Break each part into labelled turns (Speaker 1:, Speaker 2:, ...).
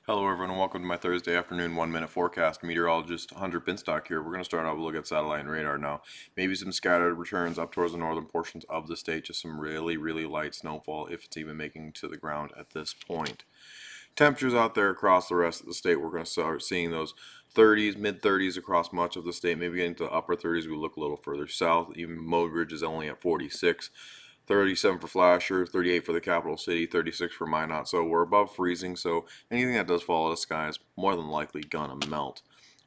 Speaker 1: Hello everyone and welcome to my Thursday afternoon 1 minute forecast. Meteorologist Hunter Binstock here. We're going to start out with a look at satellite and radar now. Maybe some scattered returns up towards the northern portions of the state. Just some really light snowfall if it's even making to the ground at this point. Temperatures out there across the rest of the state, we're going to start seeing those 30s, mid 30s across much of the state, maybe getting to the upper 30s. We look a little further south. Even Modridge is only at 46. 37 for Flasher, 38 for the capital city, 36 for Minot. So we're above freezing, so anything that does fall out of the sky is more than likely gonna melt.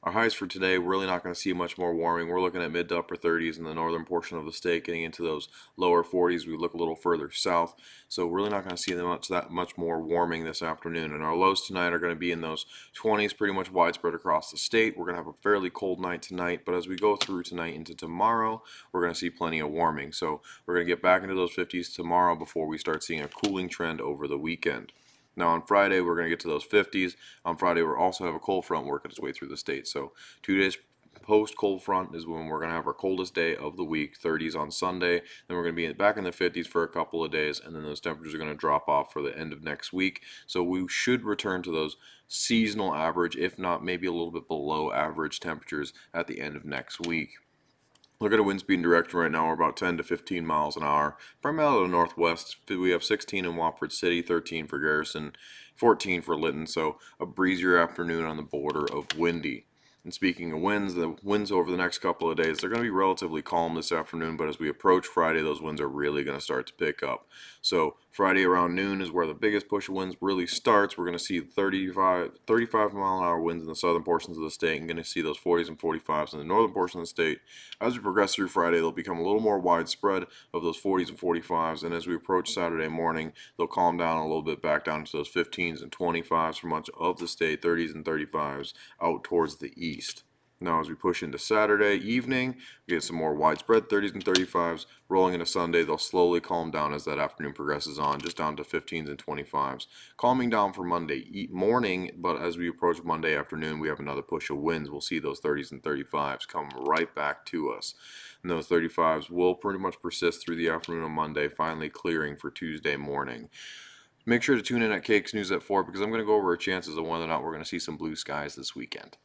Speaker 1: Our highs for today, we're really not going to see much more warming. We're looking at mid to upper 30s in the northern portion of the state, getting into those lower 40s. We look a little further south, so we're really not going to see that much more warming this afternoon. And our lows tonight are going to be in those 20s, pretty much widespread across the state. We're going to have a fairly cold night tonight, but as we go through tonight into tomorrow, we're going to see plenty of warming. So we're going to get back into those 50s tomorrow before we start seeing a cooling trend over the weekend. Now on Friday, we're going to get to those 50s. On Friday, we'll also have a cold front working its way through the state. So 2 days post cold front is when we're going to have our coldest day of the week, 30s on Sunday. Then we're going to be back in the 50s for a couple of days, and then those temperatures are going to drop off for the end of next week. So we should return to those seasonal average, if not maybe a little bit below average temperatures at the end of next week. Look at a wind speed and direction right now. We're about 10 to 15 miles an hour. Primarily to the northwest. We have 16 in Wofford City, 13 for Garrison, 14 for Lytton. So a breezier afternoon on the border of windy. And speaking of winds, the winds over the next couple of days, they're going to be relatively calm this afternoon, but as we approach Friday, those winds are really going to start to pick up. So Friday around noon is where the biggest push of winds really starts. We're going to see 35 mile an hour winds in the southern portions of the state, and going to see those 40s and 45s in the northern portion of the state. As we progress through Friday, they'll become a little more widespread of those 40s and 45s, and as we approach Saturday morning, they'll calm down a little bit back down to those 15s and 25s for much of the state, 30s and 35s out towards the east. Now, as we push into Saturday evening, we get some more widespread 30s and 35s. Rolling into Sunday, they'll slowly calm down as that afternoon progresses on, just down to 15s and 25s. Calming down for Monday morning, but as we approach Monday afternoon, we have another push of winds. We'll see those 30s and 35s come right back to us. And those 35s will pretty much persist through the afternoon on Monday, finally clearing for Tuesday morning. Make sure to tune in at Cakes News at 4 because I'm going to go over our chances of whether or not we're going to see some blue skies this weekend.